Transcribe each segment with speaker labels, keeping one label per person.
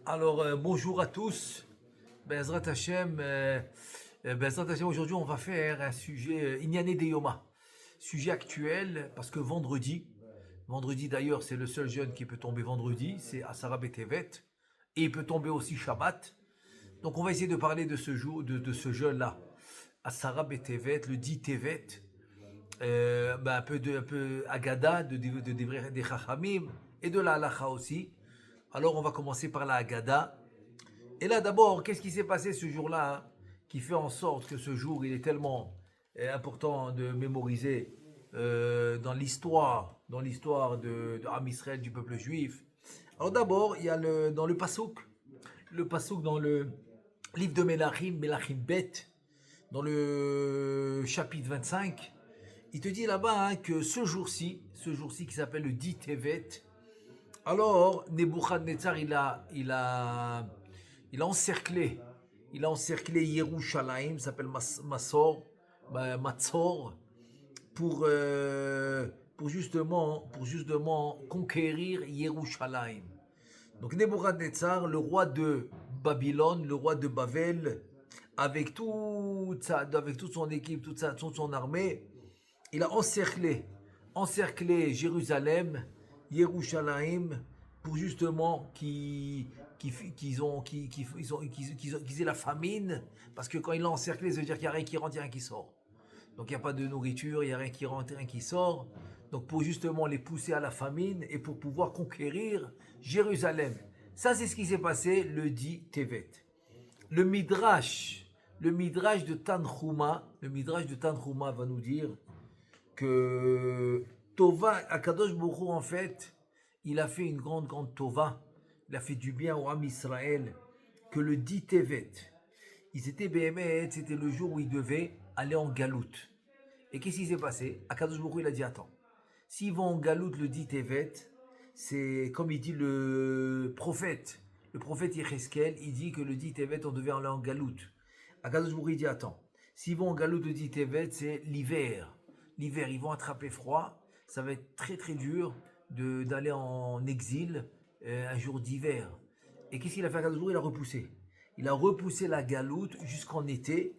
Speaker 1: Alors, bonjour à tous. Bezrat Hashem, aujourd'hui, on va faire un sujet Inyane de Yoma. Sujet actuel, parce que vendredi d'ailleurs, c'est le seul jeûne qui peut tomber vendredi, c'est Asara Betevet, et il peut tomber aussi Shabbat. Donc, on va essayer de parler de ce jour, de ce jeûne-là. Asara Betevet, le 10 Tevet, un peu Agada, des Chachamim, et de la Halacha aussi. Alors, on va commencer par la Agada. Et là, d'abord, qu'est-ce qui s'est passé ce jour-là, hein, qui fait en sorte que ce jour, il est tellement important de mémoriser dans l'histoire de Am Israël, du peuple juif. Alors d'abord, il y a dans le Passouk dans le livre de Melachim Bet, dans le chapitre 25, il te dit là-bas, hein, que ce jour-ci qui s'appelle le 10 Tevet, alors Nebuchadnezzar, il a encerclé, Yerushalayim, ça s'appelle Matzor, pour justement conquérir Yerushalayim. Donc Nebuchadnezzar, le roi de Babylone, le roi de Babel, avec toute son équipe, toute son armée, il a encerclé Jérusalem, Yerushalayim, pour justement qu'ils aient la famine, parce que quand il l'a encerclé, ça veut dire qu'il n'y a rien qui rentre, il n'y a rien qui sort. Donc il n'y a pas de nourriture, il n'y a rien qui rentre, rien qui sort. Donc pour justement les pousser à la famine et pour pouvoir conquérir Jérusalem. Ça, c'est ce qui s'est passé le 10 Tevet. Le Midrash de Tanhuma va nous dire que Tova, Akadosh Baruch Hu, en fait, il a fait une grande Tova, il a fait du bien au Ham Israël, que le 10 Tevet, c'était le jour où il devait aller en galoute. Et qu'est-ce qui s'est passé? Akadosh Baruch Hu, il a dit, attends, s'ils vont en galoute le 10 Tevet, c'est comme il dit le prophète Yecheskel, il dit que le 10 Tevet, on devait aller en galoute. Akadosh Baruch Hu, il dit, attends, s'ils vont en galoute le 10 Tevet, c'est l'hiver. L'hiver, ils vont attraper froid. Ça va être très très dur d'aller en exil un jour d'hiver. Et qu'est-ce qu'il a fait à jour? Il a repoussé. Il a repoussé la galoute jusqu'en été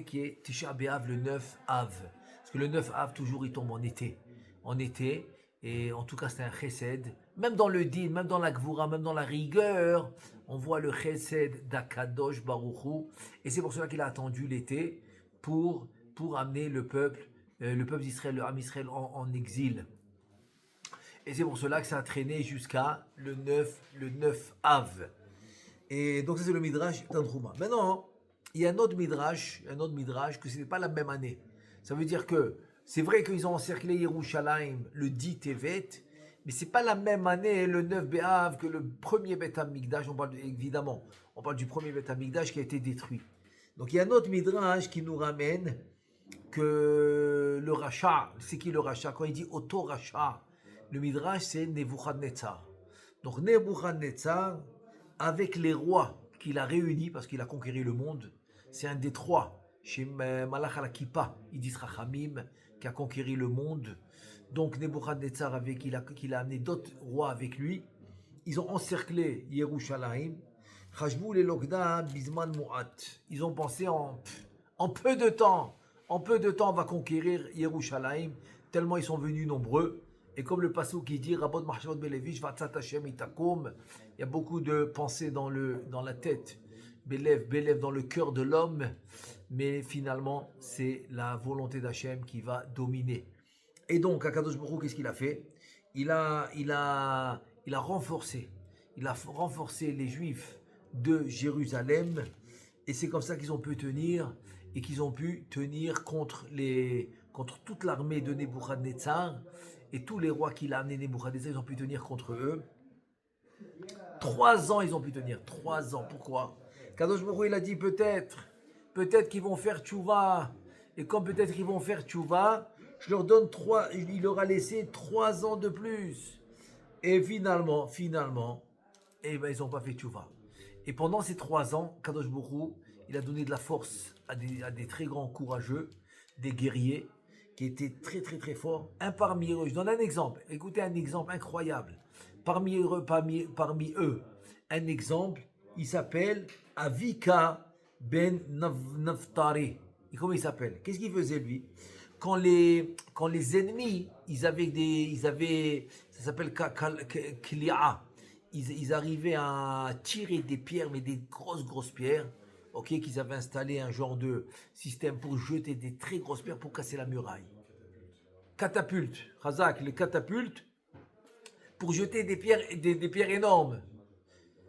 Speaker 1: qui est Tisha B'Av, le 9 Av. Parce que le 9 Av, toujours, il tombe en été. Et en tout cas, c'est un chesed. Même dans le din, même dans la gvura, même dans la rigueur, on voit le chesed d'Akadosh Baruch Hu. Et c'est pour cela qu'il a attendu l'été pour amener le peuple d'Israël, le Ham Israël en exil. Et c'est pour cela que ça a traîné jusqu'à le 9 Av. Et donc ça c'est le Midrash Tanhuma. Maintenant, il y a un autre Midrash que ce n'est pas la même année. Ça veut dire que c'est vrai qu'ils ont encerclé Yerushalayim le 10 Tevet, mais c'est pas la même année, le 9 Be'av, que le premier Beth Amikdash. On parle du premier Beth Amikdash qui a été détruit. Donc il y a un autre Midrash qui nous ramène que le rachat, c'est qui le rachat? Quand il dit auto rachat, le Midrash c'est Nebuchadnezzar. Donc Nebuchadnezzar, avec les rois qu'il a réunis, parce qu'il a conquéri le monde, c'est un des trois, chez Malach al-Kippa, il dit Rachamim, qui a conquéri le monde. Donc Nebuchadnezzar, il a amené d'autres rois avec lui. Ils ont encerclé Yerushalayim. Chashbou le Lokda Bisman Mu'at. Ils ont pensé en peu de temps, on va conquérir Yerushalayim, tellement ils sont venus nombreux. Et comme le passage qui dit, Rabot Marshot Belevish, Vatzat Hashem Itakum, il y a beaucoup de pensées dans la tête, Belev dans le cœur de l'homme, mais finalement, c'est la volonté d'Hachem qui va dominer. Et donc, Akadosh Baruch Hu, qu'est-ce qu'il a fait? Il a renforcé les Juifs de Jérusalem, et c'est comme ça qu'ils ont pu tenir contre toute l'armée de Nebuchadnezzar, et tous les rois qu'il a amenés Nebuchadnezzar, ils ont pu tenir contre eux. 3 ans, ils ont pu tenir. 3 ans. Pourquoi? Kadosh Baruch Hu, il a dit peut-être qu'ils vont faire tchouva. Et comme peut-être qu'ils vont faire tchouva, je leur donne il leur a laissé 3 ans de plus. Et finalement, ils n'ont pas fait tchouva. Et pendant ces 3 ans, Kadosh Baruch Hu, il a donné de la force à des très grands courageux, des guerriers, qui étaient très très très forts. Un parmi eux, je donne un exemple. Écoutez un exemple incroyable. Parmi eux, un exemple, il s'appelle Avika ben Naftari. Et comment il s'appelle? Qu'est-ce qu'il faisait lui? Quand les ennemis, ça s'appelle Kli'a. Ils arrivaient à tirer des pierres, mais des grosses pierres, ok, qu'ils avaient installé un genre de système pour jeter des très grosses pierres pour casser la muraille. Catapulte, Razak, les catapultes, pour jeter des pierres énormes.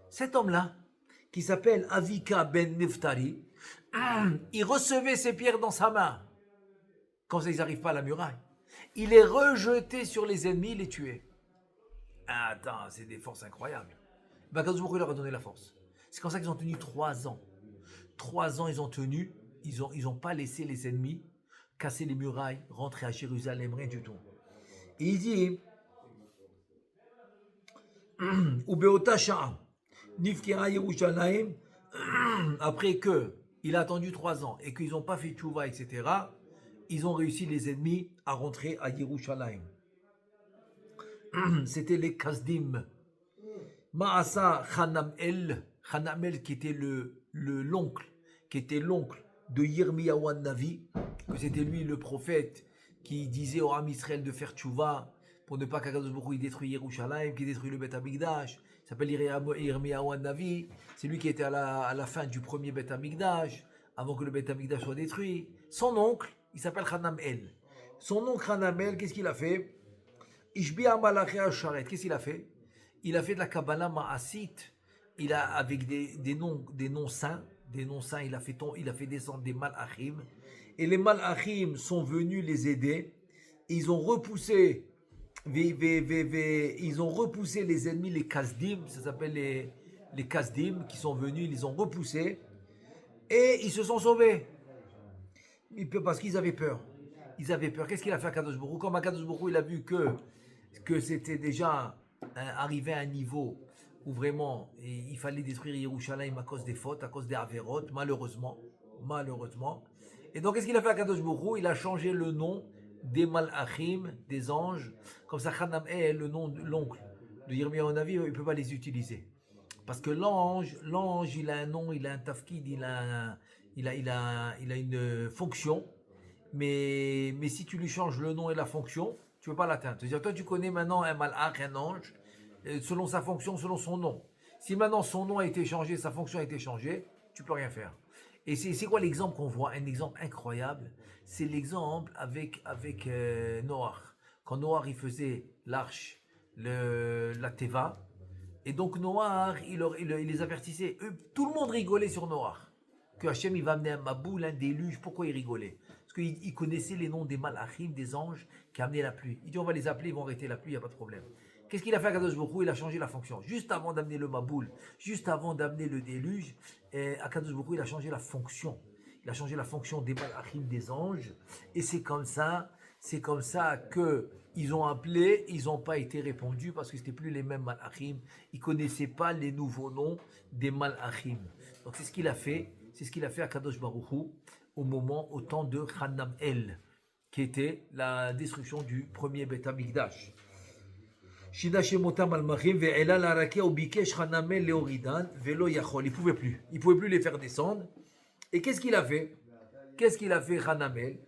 Speaker 1: Cet homme-là, qui s'appelle Avika ben Neftari, il recevait ces pierres dans sa main. Quand ils n'arrivent pas à la muraille, il les rejetait sur les ennemis, les tuait. Ah, attends, c'est des forces incroyables. Kadosh Baruch Hu leur a donné la force. C'est comme ça qu'ils ont tenu 3 ans. 3 ans, ils ont tenu. Ils ont pas laissé les ennemis casser les murailles, rentrer à Jérusalem, rien du tout. Et il dit, Ubeota Sha'a, Nifkera Yerushalayim, après que il a attendu 3 ans et qu'ils n'ont pas fait tchouva, etc., ils ont réussi, les ennemis, à rentrer à Yerushalayim. C'était les Kasdim. Maasa Hanamel qui était l'oncle de Yirmiyahu Navi, que c'était lui le prophète qui disait au Ham Israël de faire tchouva pour ne pas qu'Akadosh Baruch Hu détruise Yerushalayim, qui détruit le Beth Amikdash. Il s'appelle Yirmiyahu Navi. C'est lui qui était à la fin du premier Beth Amikdash, avant que le Beth Amikdash soit détruit. Son oncle, il s'appelle Hanamel. Son oncle Hanamel, qu'est-ce qu'il a fait? Ishbi'a Malachi Sharet, qu'est-ce qu'il a fait? Il a fait de la Kabbalah Ma'asit, il a, avec des noms saints, il a fait descendre des Malachim, et les Malachim sont venus les aider, ils ont repoussé les ennemis, les Kasdim, ça s'appelle les Kasdim, qui sont venus, ils les ont repoussés, et ils se sont sauvés, parce qu'ils avaient peur. Qu'est-ce qu'il a fait à Kadosh Baruch Hu? Comme Kadosh Baruch Hu, il a vu que c'était déjà arrivé à un niveau où vraiment il fallait détruire Yerushalayim à cause des fautes, à cause des Averot, malheureusement. Et donc, qu'est-ce qu'il a fait à Kadosh Baruch Hu? Il a changé le nom des Malachim, des anges. Comme ça, Hanam est le nom de l'oncle de Yirmiyahu Navi, il ne peut pas les utiliser. Parce que l'ange, il a un nom, il a un tafkid, il a une fonction. Mais si tu lui changes le nom et la fonction, tu ne peux pas l'atteindre. C'est-à-dire, toi, tu connais maintenant un malach, un ange, selon sa fonction, selon son nom. Si maintenant son nom a été changé, sa fonction a été changée, tu ne peux rien faire. Et c'est quoi l'exemple qu'on voit? Un exemple incroyable, c'est l'exemple avec Noach. Quand Noach, il faisait l'arche, la Teva, et donc Noach, il les avertissait. Tout le monde rigolait sur Noach. Que Hachem, il va amener un maboul, un déluge. Pourquoi il rigolait? Parce qu'il connaissait les noms des malachim, des anges qui amenaient la pluie. Il dit, on va les appeler, ils vont arrêter la pluie, il n'y a pas de problème. Qu'est-ce qu'il a fait à Kadosh Baruch Hu? Il a changé la fonction. Juste avant d'amener le maboul, juste avant d'amener le déluge, à Kadosh Baruch Hu, il a changé la fonction. Il a changé la fonction des malachim, des anges. Et c'est comme ça que ils ont appelé, ils n'ont pas été répondus parce que c'était plus les mêmes malachim. Ils connaissaient pas les nouveaux noms des malachim. Donc c'est ce qu'il a fait. C'est ce qu'il a fait à Kadosh Baruch Hu au temps de Hanamel, qui était la destruction du premier Beth Amikdash. Il pouvait plus les faire descendre. Et qu'est-ce qu'il a fait? Hanamel?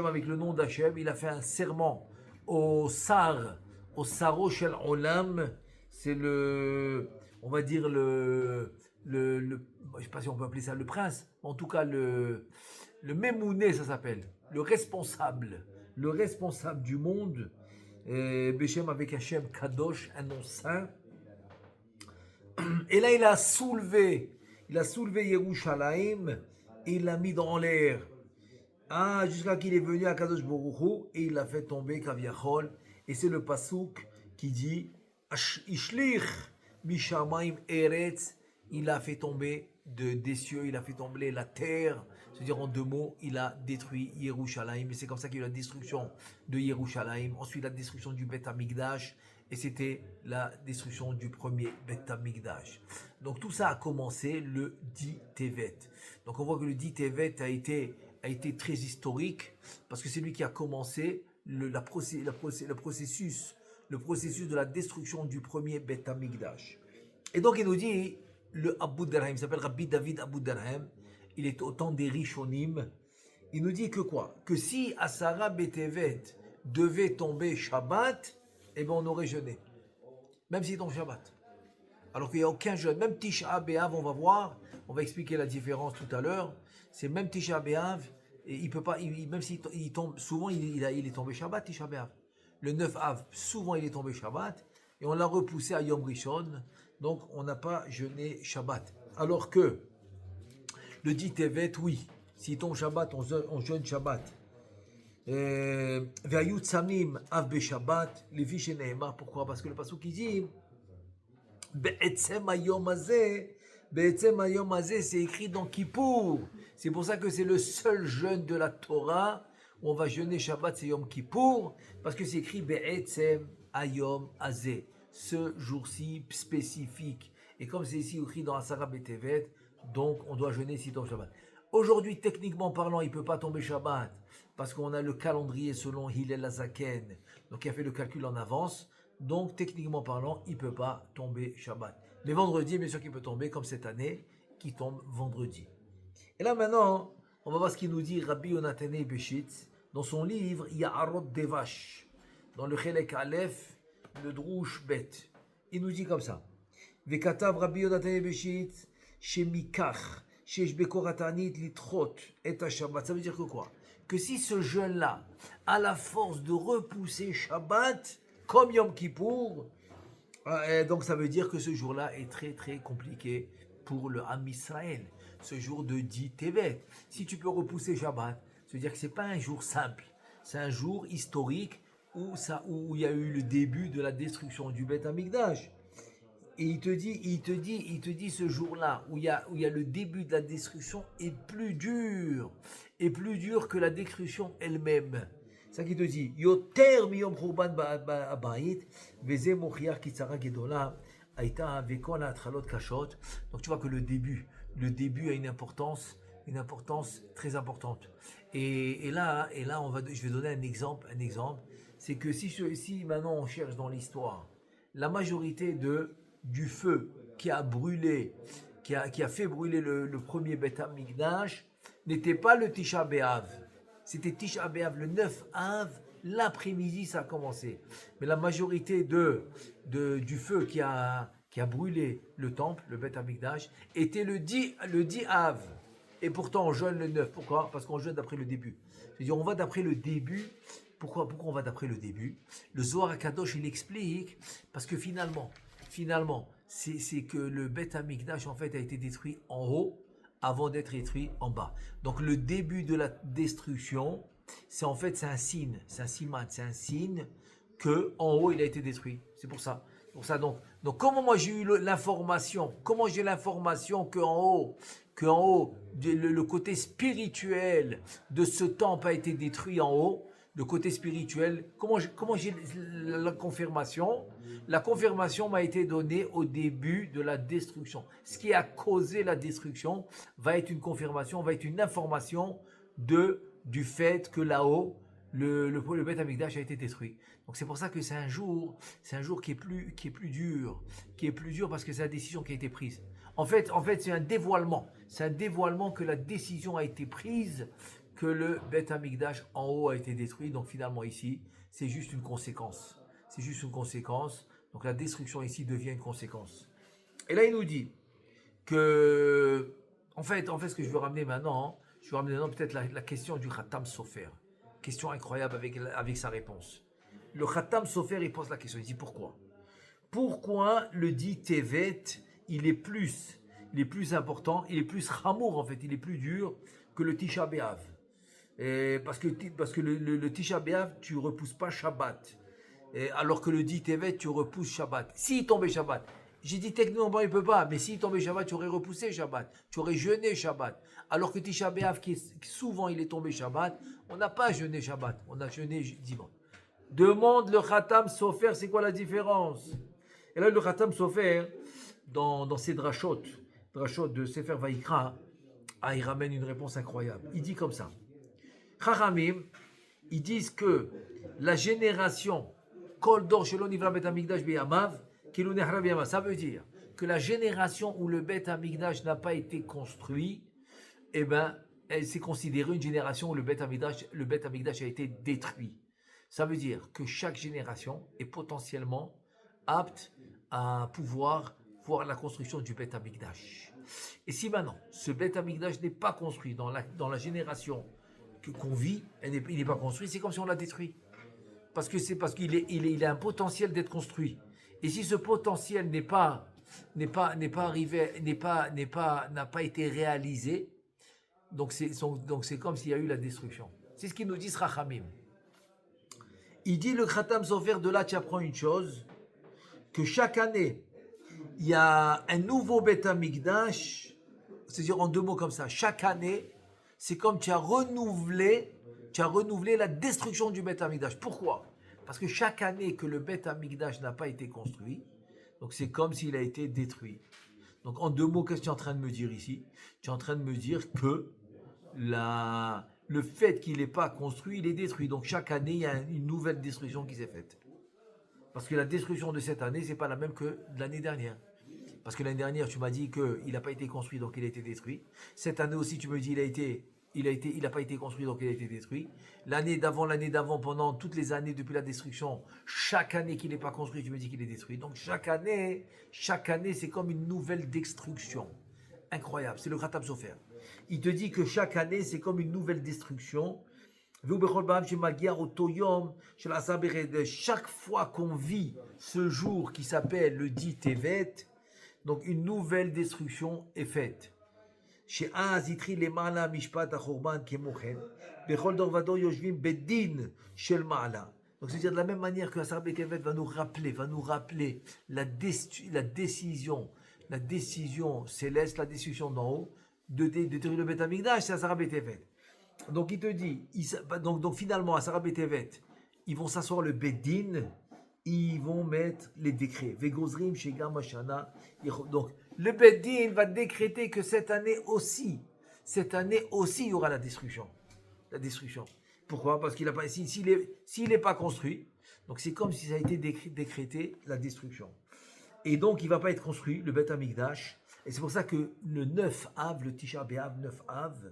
Speaker 1: Avec le nom d'Hachem, il a fait un serment au Saro Shel Olam, c'est on va dire je ne sais pas si on peut appeler ça le prince, en tout cas le Memouné, ça s'appelle, le responsable du monde, Beshem avec Hachem Kadosh, un nom saint. Et là, il a soulevé Yerushalayim et il l'a mis dans l'air. Jusqu'à qu'il est venu à Kadosh Baruch Hu et il l'a fait tomber Kaviachol. Et c'est le pasouk qui dit Ishlich Mishamayim Eretz. Il a fait tomber des cieux, il a fait tomber la terre. C'est-à-dire en 2 mots, il a détruit Yerushalayim. Et c'est comme ça qu'il y a eu la destruction de Yerushalayim. Ensuite, la destruction du Beth Amikdash. Et c'était la destruction du premier Beth Amikdash. Donc tout ça a commencé le 10 Tevet. Donc on voit que le 10 Tevet a été très historique parce que c'est lui qui a commencé le processus de la destruction du premier Beth Amikdash. Et donc il nous dit, le Abu Darham, il s'appelle Rabbi David Abu Darham, il est au temps des Rishonim, il nous dit que quoi? Que si Asara Betevet devait tomber Shabbat, eh bien on aurait jeûné, même s'il tombe Shabbat. Alors qu'il n'y a aucun jeûne, même Tisha B'Av, on va voir, on va expliquer la différence tout à l'heure, c'est même Tisha B'Av, et il peut pas, même s'il tombe, souvent il est tombé Shabbat, Tisha B'Av. Le 9 Av, souvent il est tombé Shabbat, et on l'a repoussé à Yom Rishon, donc on n'a pas jeûné Shabbat. Alors que le dit Tevet, oui, s'il tombe Shabbat, on jeûne Shabbat. Ve'ayut samim av beShabbat, levi shene'emar. Pourquoi? Parce que le pasuk qui dit Be'etzem hayom hazeh, c'est écrit dans Kippour. C'est pour ça que c'est le seul jeûne de la Torah où on va jeûner Shabbat, c'est Yom Kippour, parce que c'est écrit Be'etzem hayom hazeh, ce jour-ci spécifique. Et comme c'est ici écrit dans Asara Betevet, donc on doit jeûner si tombe Shabbat. Aujourd'hui, techniquement parlant, il ne peut pas tomber Shabbat, parce qu'on a le calendrier selon Hillel Azaken, donc il a fait le calcul en avance. Donc, techniquement parlant, il ne peut pas tomber Shabbat. Mais vendredi, bien sûr qu'il peut tomber, comme cette année, qui tombe vendredi. Et là, maintenant, on va voir ce qu'il nous dit Rabbi Yonatane Beshitz, dans son livre Ya'arot Devash, dans le Chelek Aleph, le Drouche Bet. Il nous dit comme ça. Vekatav Rabbi Yonatane Beshitz, Shemikach, Shesh Bekoratanit Litrot, et Shabbat. Ça veut dire que quoi? Que si ce jeûne-là a la force de repousser Shabbat, comme Yom Kippour, donc ça veut dire que ce jour-là est très très compliqué pour le Ham Israël, ce jour de 10 Tevet. Si tu peux repousser Shabbat, ça veut dire que ce n'est pas un jour simple, c'est un jour historique où il y a eu le début de la destruction du Beth Amikdash. Et il te dit ce jour-là où il y a le début de la destruction est plus dur que la destruction elle-même. C'est ça qu'il te dit. Yoter miyom churban ba'abait, veze mochiach kitzara gedola, aita vekol ha'atchalot kashot. Donc tu vois que le début a une importance très importante. Et là, je vais donner un exemple. C'est que si maintenant on cherche dans l'histoire, la majorité du feu qui a brûlé, qui a fait brûler le premier Beth Amikdash, n'était pas le Tisha B'Av. C'était Tisha B'Av, le 9 Av, l'après-midi ça a commencé. Mais la majorité du feu qui a brûlé le temple, le Beth Amikdash, était le 10 Av. Et pourtant on jeûne le 9. Pourquoi? Parce qu'on jeûne d'après le début. C'est-à-dire on va d'après le début. Pourquoi on va d'après le début? Le Zohar HaKadosh il explique, parce que finalement, c'est que le Beth Amikdash en fait a été détruit en haut avant d'être détruit en bas. Donc le début de la destruction, c'est un signe, c'est un signe que en haut il a été détruit. C'est pour ça. Donc comment moi j'ai eu l'information? Comment j'ai l'information qu'en haut, le côté spirituel de ce temple a été détruit en haut? Le côté spirituel, comment j'ai la confirmation? La confirmation m'a été donnée au début de la destruction. Ce qui a causé la destruction va être une confirmation, va être une information du fait que là-haut, le Beth Amikdash a été détruit. Donc c'est pour ça que c'est un jour qui est plus dur parce que c'est la décision qui a été prise. En fait, c'est un dévoilement. C'est un dévoilement que la décision a été prise, que le Beth Amikdash en haut a été détruit. Donc finalement ici, c'est juste une conséquence. Donc la destruction ici devient une conséquence. Et là, il nous dit que, en fait, ce que je veux ramener maintenant, peut-être la question du Khatam Sofer. Question incroyable avec sa réponse. Le Khatam Sofer, il pose la question, il dit pourquoi? Pourquoi le dit Tevet, il est plus important, il est plus Chamour en fait, il est plus dur que le Tisha B'Av. Parce que le Tisha B'Av, tu ne repousses pas Shabbat. Alors que le dit Tevet, tu repousses Shabbat. S'il tombait Shabbat, j'ai dit techniquement il ne peut pas, mais s'il tombait Shabbat, tu aurais repoussé Shabbat, tu aurais jeûné Shabbat. Alors que Tisha B'Av, souvent il est tombé Shabbat, on n'a pas jeûné Shabbat, on a jeûné dimanche. Demande le Khatam Sofer, c'est quoi la différence? Et là, le Khatam Sofer, dans ses drashot de Sefer Vayikra, il ramène une réponse incroyable. Il dit comme ça. Chachamim, ils disent que la génération, Kol Dor Shelo Nivra Bet Hamikdash Beyamav, Kilu Nehra Beyamav. Ça veut dire que la génération où le Bet Hamikdash n'a pas été construit, eh ben, elle s'est considérée une génération où le Bet Hamikdash a été détruit. Ça veut dire que chaque génération est potentiellement apte à pouvoir voir la construction du Bet Hamikdash. Et si maintenant, ce Bet Hamikdash n'est pas construit dans la génération qu'on vit, il n'est pas construit, c'est comme si on l'a détruit. Parce qu'il a un potentiel d'être construit. Et si ce potentiel n'a pas été réalisé, donc c'est comme s'il y a eu la destruction. C'est ce qu'il nous dit Rachamim. Il dit le Khatam Sofer, de là tu apprends une chose, que chaque année, il y a un nouveau Bet Hamikdash, c'est-à-dire en deux mots comme ça, chaque année, c'est comme tu as renouvelé la destruction du Bet Hamikdash. Pourquoi? Parce que chaque année que le Bet Hamikdash n'a pas été construit, donc c'est comme s'il a été détruit. Donc en deux mots, qu'est-ce que tu es en train de me dire ici? Tu es en train de me dire que le fait qu'il n'est pas construit, il est détruit. Donc chaque année, il y a une nouvelle destruction qui s'est faite. Parce que la destruction de cette année, c'est pas la même que de l'année dernière. Parce que l'année dernière, tu m'as dit qu'il n'a pas été construit, donc il a été détruit. Cette année aussi, tu me dis il n'a pas été construit, donc il a été détruit. L'année d'avant, pendant toutes les années depuis la destruction, chaque année qu'il n'est pas construit, tu me dis qu'il est détruit. Donc chaque année, c'est comme une nouvelle destruction. Incroyable, c'est le Khatam Sofer. Il te dit que chaque année, c'est comme une nouvelle destruction. Chaque fois qu'on vit ce jour qui s'appelle le dit Tevet, donc une nouvelle destruction est faite. Donc c'est-à-dire de la même manière que Asar Betevet va nous rappeler la décision céleste, la décision d'en haut, de détruire le Bet Hamikdash, c'est Asar Betevet. Donc il te dit, donc finalement à Sarah Betevet, ils vont s'asseoir le Beddin, ils vont mettre les décrets. Vegozrim Shegam Mashana. Donc le Beddin va décréter que cette année aussi, il y aura la destruction. Pourquoi? Parce qu'il a pas, s'il n'est pas construit, donc c'est comme si ça a été décrété la destruction. Et donc il ne va pas être construit, le Bet Hamikdash. Et c'est pour ça que le 9 Av, le Tisha B'Av, 9 Av,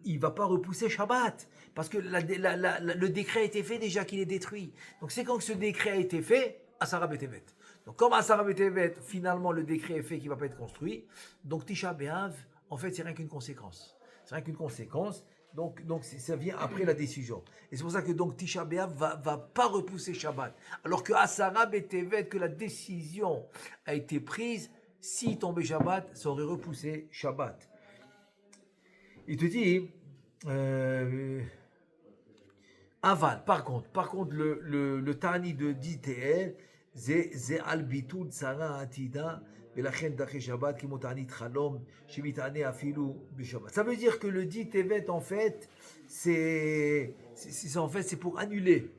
Speaker 1: il ne va pas repousser Shabbat, parce que le décret a été fait déjà qu'il est détruit. Donc c'est quand ce décret a été fait, Asara Betevet. Donc comme Asara Betevet, finalement le décret est fait qu'il ne va pas être construit, donc Tisha B'Av, en fait c'est rien qu'une conséquence. Donc ça vient après la décision. Et c'est pour ça que donc Tisha B'Av va pas repousser Shabbat. Alors que Asara Betevet, que la décision a été prise, si tombait Shabbat, ça aurait repoussé Shabbat. Il te dit, aval, par contre, le Tani de DTL, c'est al bitul tsara atida, ולכן דרכי שבת כמו תענית חלום שמתענה אפילו בשבת. Ça veut dire que le dit Tevet, en fait, c'est pour annuler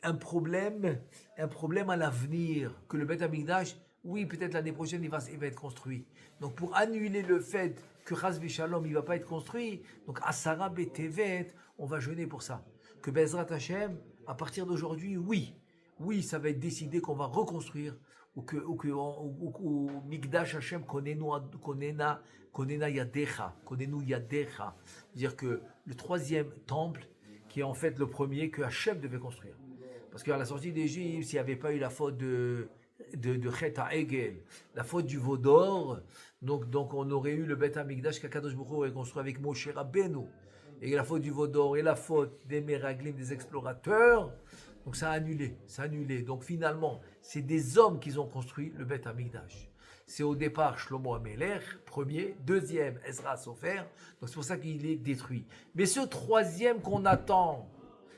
Speaker 1: un problème à l'avenir, que le Bet Hamikdash, oui, peut-être l'année prochaine, il va être construit. Donc pour annuler le fait que Chas V'Shalom, il ne va pas être construit, donc Asara Betevet, on va jeûner pour ça. Que Bezrat Hashem, à partir d'aujourd'hui, oui, ça va être décidé qu'on va reconstruire, ou que Mikdash Hashem konena yadecha, c'est-à-dire que le troisième temple, qui est en fait le premier que Hashem devait construire. Parce qu'à la sortie d'Égypte, s'il n'y avait pas eu la faute de Chet HaEgel, la faute du veau d'or, donc on aurait eu le Bet Hamikdash qu'Akadosh Baruch Hu aurait construit avec Moshe Rabbeinu. Et la faute du veau d'or et la faute des Meraglim, des explorateurs, donc ça a annulé. Donc finalement, c'est des hommes qui ont construit le Bet Hamikdash. C'est au départ Shlomo HaMelech, premier, deuxième Ezra Sofer, donc c'est pour ça qu'il est détruit. Mais ce troisième qu'on attend,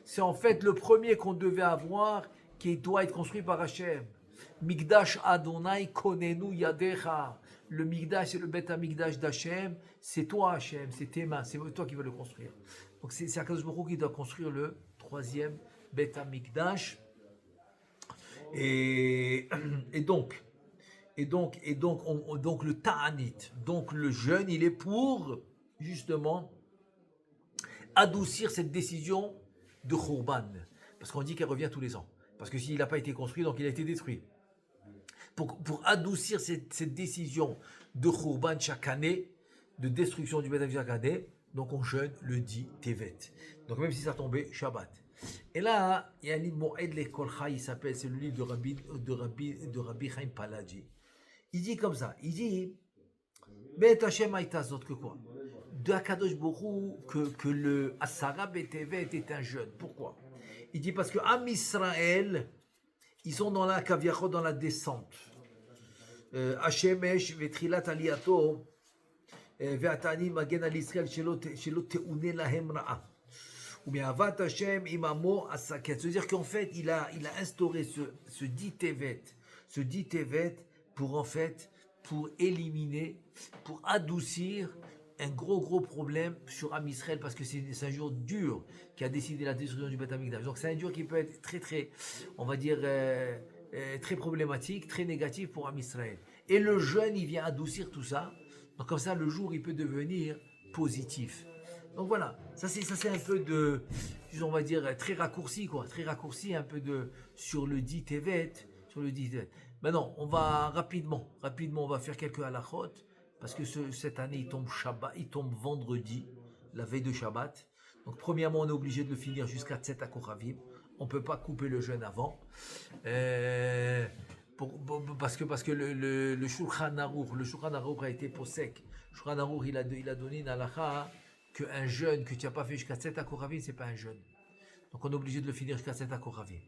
Speaker 1: c'est en fait le premier qu'on devait avoir, qui doit être construit par Hashem. Mikdash Adonai Konenu Yadecha. Le Mikdash et le Bet Hamikdash d'Hashem, c'est toi Hashem, c'est tes mains, c'est toi qui vas le construire. Donc c'est Akadosh Baruch Hu qui doit construire le troisième Bet Hamikdash. Et donc le Ta'anit, donc le jeûne, il est pour justement adoucir cette décision de Khurban. Parce qu'on dit qu'elle revient tous les ans. Parce que s'il n'a pas été construit, donc il a été détruit. Pour adoucir cette décision de Khurban chaque année, de destruction du Beth Amikdash chaque année, donc on jeûne le 10 Tevet. Donc même si ça tombait, Shabbat. Et là, il y a un livre Moed Lekolcha, il s'appelle, c'est le livre de Rabbi Chaim Palaji. Il dit comme ça, il dit, Bet Hashem Aïtazot, que quoi? De Akadosh Borou, que le Asara Betevet est un jeûne. Pourquoi? Il dit parce que Am Israël, ils sont dans la Kaviachot, dans la descente. Hashemesh Vetrilat Aliato, Ve'atani Magen al Israël, Shelo Te'une Lahem Ra'a. Ou bien Avat Hashem Imamo Asaket. C'est-à-dire qu'en fait, il a instauré ce dit Tevet pour en fait, pour éliminer, pour adoucir un gros problème sur Am Israël, parce que c'est un jour dur qui a décidé la destruction du Beth Amikdash. Donc c'est un jour qui peut être très, on va dire, très problématique, très négatif pour Am Israël. Et le jeûne, il vient adoucir tout ça. Donc comme ça, le jour, il peut devenir positif. Donc voilà, ça c'est un peu de, on va dire, très raccourci, un peu sur le dit Tevet, Maintenant, on va rapidement, on va faire quelques halachot, parce que cette année, il tombe vendredi, la veille de Shabbat. Donc premièrement, on est obligé de le finir jusqu'à Tzet HaKochavim. On ne peut pas couper le jeûne avant. Parce que le Shulchan Aruch a été pour sec. Le Shulchan Aruch, il a donné une halacha qu'un jeûne que tu n'as pas fait jusqu'à Tzet HaKochavim, ce n'est pas un jeûne. Donc on est obligé de le finir jusqu'à Tzet HaKochavim.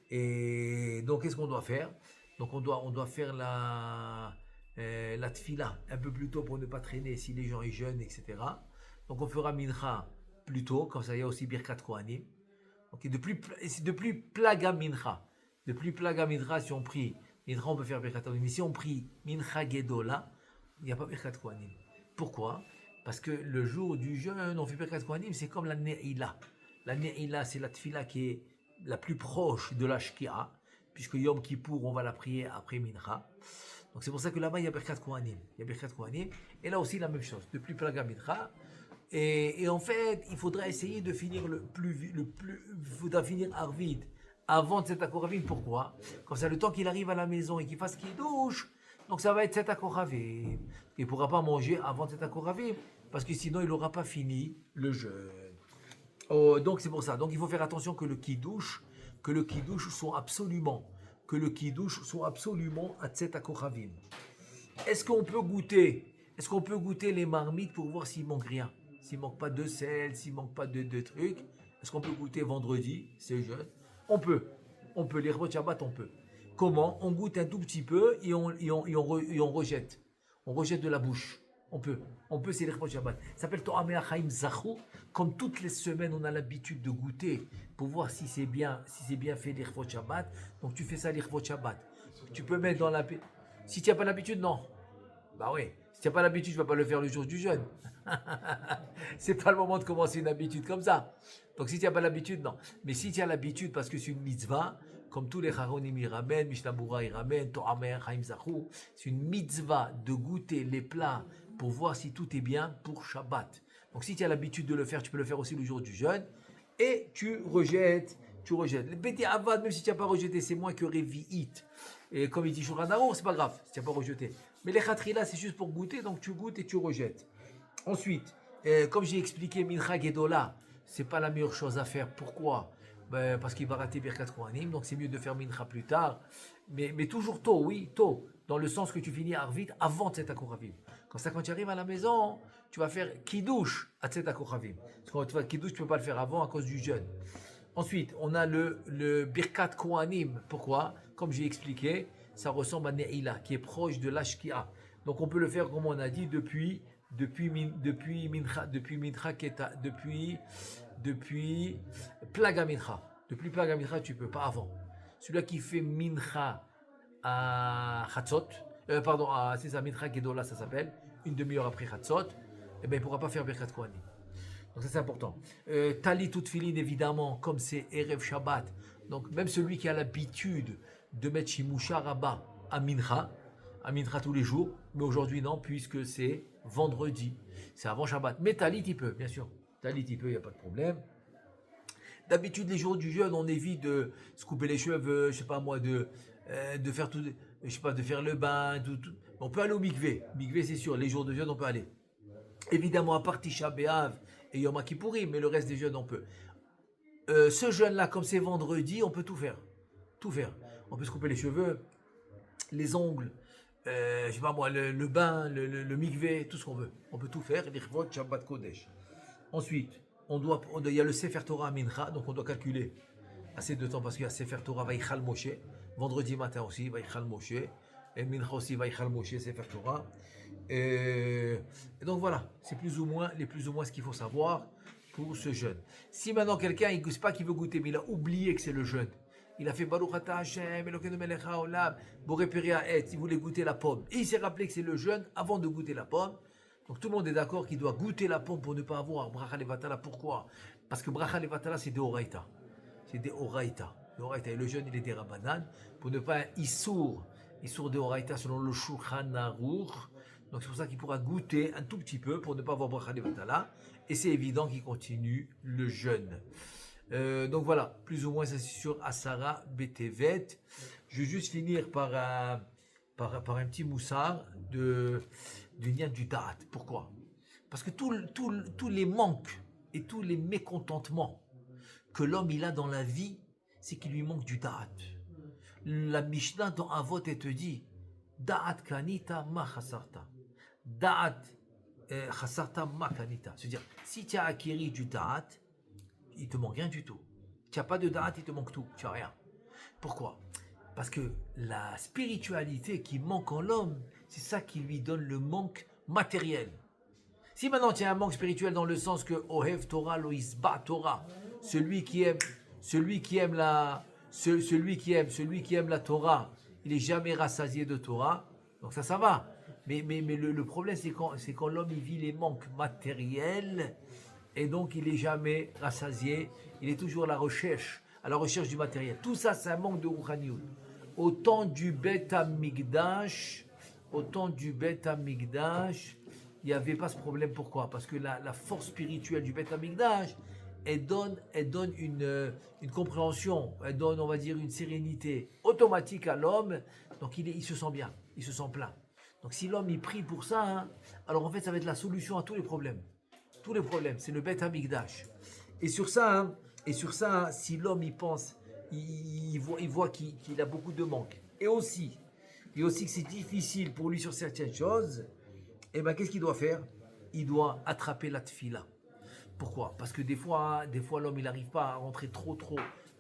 Speaker 1: Et donc qu'est-ce qu'on doit faire? Donc on doit faire la tfila un peu plus tôt pour ne pas traîner si les gens y jeûnent, etc. Donc on fera mincha plus tôt, comme ça il y a aussi birkat kohanim. Donc de plus plaga mincha. De plus plaga mincha, si on prie mincha, on peut faire birkat kohanim. Mais si on prie mincha gedola, il n'y a pas birkat kohanim. Pourquoi? Parce que le jour du jeûne, on fait birkat kohanim, c'est comme la ne'ila. La ne'ila, c'est la tfila qui est la plus proche de la shkia, puisque Yom Kippour, on va la prier après mincha. Donc c'est pour ça que là-bas, il y a birkat kohanim. Et là aussi, la même chose. De plus plaga mincha. Et en fait, il faudra essayer de finir il faudra finir Arvid avant Tzet HaKochavim. Pourquoi? Comme ça, le temps qu'il arrive à la maison et qu'il fasse qu'il douche, donc ça va être Tzet HaKochavim. Il ne pourra pas manger avant Tzet HaKochavim, parce que sinon, il n'aura pas fini le jeûne. Donc c'est pour ça. Donc il faut faire attention que le kiddush soit absolument à Tzet HaKochavim. Est-ce qu'on peut goûter les marmites pour voir s'il manque rien? S'il manque pas de sel, s'il manque pas de trucs, est-ce qu'on peut goûter vendredi, c'est jeûne? On peut. Les repas de Shabbat, on peut. Comment? On goûte un tout petit peu et on rejette. On rejette de la bouche. On peut, c'est les repas de Shabbat. Ça s'appelle Torah Me'achaim Zachou. Comme toutes les semaines, on a l'habitude de goûter pour voir si c'est bien fait les repas de Shabbat. Donc tu fais ça les repas de Shabbat. Tu peux mettre dans la... Si tu n'as pas l'habitude, non. Bah oui. Si tu n'as pas l'habitude, je ne vais pas le faire le jour du jeûne. C'est pas le moment de commencer une habitude comme ça. Donc si tu n'as pas l'habitude, non. Mais si tu as l'habitude, parce que c'est une mitzvah, comme tous les Charonim y ramènent, Mishnah Berurah y ramène, Torah Me'achaim Zachou, c'est une mitzvah de goûter les plats pour voir si tout est bien pour Shabbat. Donc si tu as l'habitude de le faire, tu peux le faire aussi le jour du jeûne. Et tu rejettes. Le Beti Avad, même si tu n'as pas rejeté, c'est moins que Revi'it. Et comme il dit Shulchan Aruch, c'est pas grave si tu n'as pas rejeté. Mais les Khatrila, c'est juste pour goûter, donc tu goûtes et tu rejettes. Ensuite, comme j'ai expliqué, Mincha Gedola, c'est pas la meilleure chose à faire. Pourquoi? Parce qu'il va rater Birkat Kohanim, donc c'est mieux de faire Mincha plus tard. Mais toujours tôt, tôt. Dans le sens que tu finis Arvit avant Tzet HaKochavim. Comme ça, quand tu arrives à la maison, tu vas faire Kiddush à Tzet HaKochavim. Parce que quand tu fais Kiddush, tu ne peux pas le faire avant à cause du jeûne. Ensuite, on a le Birkat Kohanim. Pourquoi? Comme j'ai expliqué, ça ressemble à Ne'ila, qui est proche de l'Ashkia. Donc on peut le faire, comme on a dit, depuis Plaga Mincha. Depuis Plaga Mincha, tu ne peux pas avant. Celui-là qui fait Mincha à Chatzot, c'est ça, Mincha Gedola, ça s'appelle, une demi-heure après Chatzot, il ne pourra pas faire Birkat Kohanim. Donc ça c'est important. Talit ou Tfilin, évidemment, comme c'est Erev Shabbat, donc même celui qui a l'habitude de mettre Shimusha Rabba à Mincha tous les jours, mais aujourd'hui non, puisque c'est vendredi, c'est avant Shabbat. Mais Talit il peut, bien sûr. Talit il peut, il n'y a pas de problème. D'habitude, les jours du jeûne, on évite de se couper les cheveux, je sais pas moi, de faire tout, je sais pas, de faire le bain, tout. On peut aller au mikvé. Mikvé, c'est sûr, les jours de jeûne, on peut aller. Évidemment, à part Tisha B'Av et Yom Kippourim, mais le reste des jeûnes, on peut. Ce jeûne-là, comme c'est vendredi, on peut tout faire. Tout faire. On peut se couper les cheveux, les ongles, je sais pas moi, le bain, le mikvé, tout ce qu'on veut. On peut tout faire. L'Ichvot Shabbat Kodesh. Ensuite, il y a le Sefer Torah Mincha, donc on doit calculer assez de temps parce qu'il y a Sefer Torah Vaïchal Moshe, vendredi matin aussi Vaïchal Moshe, et Mincha aussi Vaïchal Moshe, Sefer Torah. Et donc voilà, c'est plus ou moins ce qu'il faut savoir pour ce jeûne. Si maintenant quelqu'un, il ne sait pas qu'il veut goûter, mais il a oublié que c'est le jeûne. Il a fait Baruch Ata Hashem, Elokeinu melech haolam, Boré Peria Et, il voulait goûter la pomme. Et il s'est rappelé que c'est le jeûne avant de goûter la pomme. Donc tout le monde est d'accord qu'il doit goûter la pomme pour ne pas avoir Bracha Levatala. Pourquoi? Parce que Bracha Levatala, c'est des Oraïta. C'est des Oraïta. Et le jeûne, il est des Rabbanan. Pour ne pas Issour de Oraïta selon le Shulchan Aruch. Donc c'est pour ça qu'il pourra goûter un tout petit peu pour ne pas avoir Bracha Levatala. Et c'est évident qu'il continue le jeûne. Donc voilà, plus ou moins c'est sur Asara Betevet. Je vais juste finir par un petit moussard du lien du Da'at. Pourquoi? Parce que tous les manques et tous les mécontentements que l'homme il a dans la vie, c'est qu'il lui manque du Da'at. La Mishnah dans Avot elle te dit Da'at kanita ma chasarta. Da'at chasarta ma kanita. C'est-à-dire, si tu as acquis du Da'at, il te manque rien du tout. Tu n'as pas de da'at, il te manque tout. Tu n'as rien. Pourquoi? Parce que la spiritualité qui manque en l'homme, c'est ça qui lui donne le manque matériel. Si maintenant tu as un manque spirituel dans le sens que Ohev Torah lo isba Torah, celui qui aime la Torah, il est jamais rassasié de Torah. Donc ça va. Mais le problème c'est quand l'homme il vit les manques matériels. Et donc, il n'est jamais rassasié. Il est toujours à la recherche du matériel. Tout ça, c'est un manque de Rouhaniout. Au temps du Bet Hamikdash, il n'y avait pas ce problème. Pourquoi? Parce que la force spirituelle du Bet Hamikdash, elle donne une compréhension, elle donne, on va dire, une sérénité automatique à l'homme. Donc, il se sent bien, il se sent plein. Donc, si l'homme, il prie pour ça, alors en fait, ça va être la solution à tous les problèmes. C'est le Bet Hamikdash. Et sur ça, si l'homme y pense, il voit qu'il a beaucoup de manques. Et aussi que c'est difficile pour lui sur certaines choses, et bien qu'est-ce qu'il doit faire? Il doit attraper la tfila. Pourquoi? Parce que des fois l'homme il n'arrive pas à rentrer trop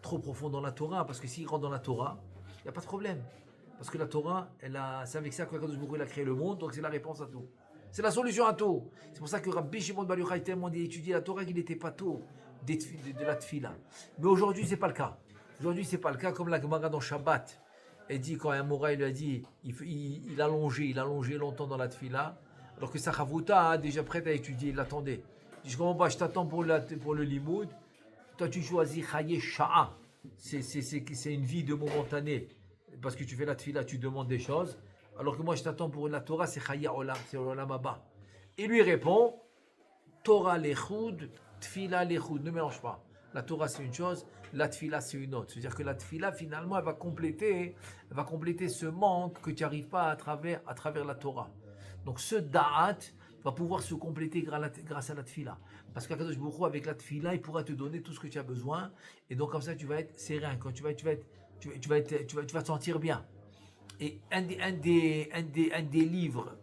Speaker 1: profond dans la Torah, parce que s'il rentre dans la Torah, il n'y a pas de problème. Parce que la Torah, c'est avec ça qu'Akadosh Baruch Hu a créé le monde, donc c'est la réponse à tout. C'est la solution à tout. C'est pour ça que Rabbi Shimon Bar Yochai tellement étudié la Torah qu'il n'était pas tôt de la tfila. Mais aujourd'hui, c'est pas le cas. Aujourd'hui, c'est pas le cas. Comme la Gemara dans Shabbat, elle dit quand un Mora lui a dit, il a longé longtemps dans la tfila, alors que sa Chavruta, déjà prête à étudier, il l'attendait. Il dit, je comprends pas, je t'attends pour le limoud. Toi, tu choisis Chaye Sha'a. C'est une vie de momentané. Parce que tu fais la tfila, tu demandes des choses. Alors que moi, je t'attends pour la Torah, c'est Chaya Olam, c'est Olam Abba. Il lui répond, Torah lechoud, tfila lechoud. Ne mélange pas. La Torah, c'est une chose, la tfila, c'est une autre. C'est-à-dire que la tfila, finalement, elle va compléter ce manque que tu n'arrives pas à travers la Torah. Donc, ce da'at va pouvoir se compléter grâce à la tfila. Parce qu'Akadosh Baruch Hu, avec la tfila, il pourra te donner tout ce que tu as besoin. Et donc, comme ça, tu vas être serein. Quand tu vas te sentir bien. Et un des livres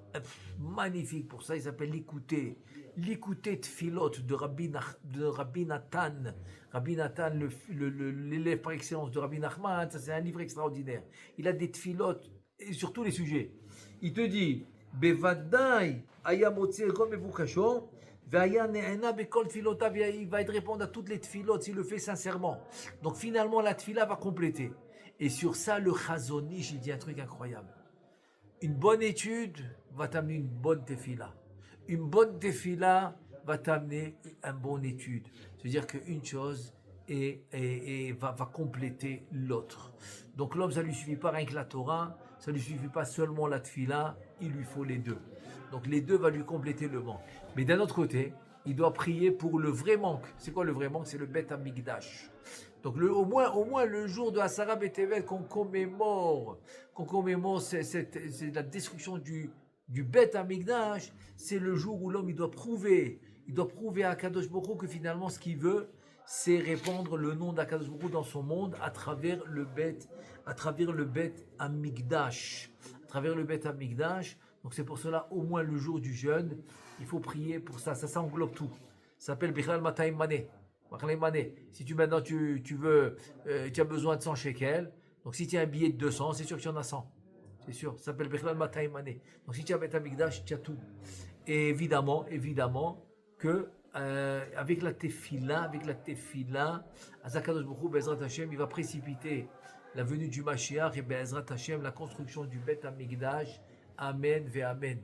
Speaker 1: magnifiques pour ça, il s'appelle L'écouter Tfilot de Rabbi Nathan. Rabbi Nathan, l'élève par excellence de Rabbi Nachman, ça c'est un livre extraordinaire. Il a des Tfilot sur tous les sujets. Il te dit, Bevadai, Ayamotse, Romevukasho, Vaya Ne'ena Bekol Tfilotav, il va te répondre à toutes les Tfilot s'il le fait sincèrement. Donc finalement, la Tfila va compléter. Et sur ça, le Chazon Ish, il dit un truc incroyable. Une bonne étude va t'amener une bonne tefila. Une bonne tefila va t'amener une bonne étude. C'est-à-dire qu'une chose va compléter l'autre. Donc l'homme, ça ne lui suffit pas rien que la Torah, ça ne lui suffit pas seulement la tefila, il lui faut les deux. Donc les deux vont lui compléter le manque. Mais d'un autre côté, il doit prier pour le vrai manque. C'est quoi le vrai manque? C'est le Bet Amikdash. Donc au moins le jour de Asara Betevel qu'on commémore c'est la destruction du Bet Amikdash, c'est le jour où l'homme il doit prouver à Kadosh Baruch Hu que finalement ce qu'il veut, c'est répandre le nom d'Akadosh Baruch Hu dans son monde à travers le Bet Amikdash, à travers le Bet Amikdash. Donc c'est pour cela au moins le jour du jeûne, il faut prier pour ça. Ça englobe tout. Ça s'appelle Bichlal Matayim Mané. Si maintenant tu as besoin de 100 shekels, donc si tu as un billet de 200, c'est sûr que tu en as 100. C'est sûr, ça s'appelle Bichlal Matayim Mané. Donc si tu as Bet Amikdash, tu as tout. Et évidemment que avec la tefila, Azakadosh Baruch Hu, Bezrat Hashem, il va précipiter la venue du Mashiach et Bezrat Hashem, la construction du Bet Amikdash. Amen ve Amen.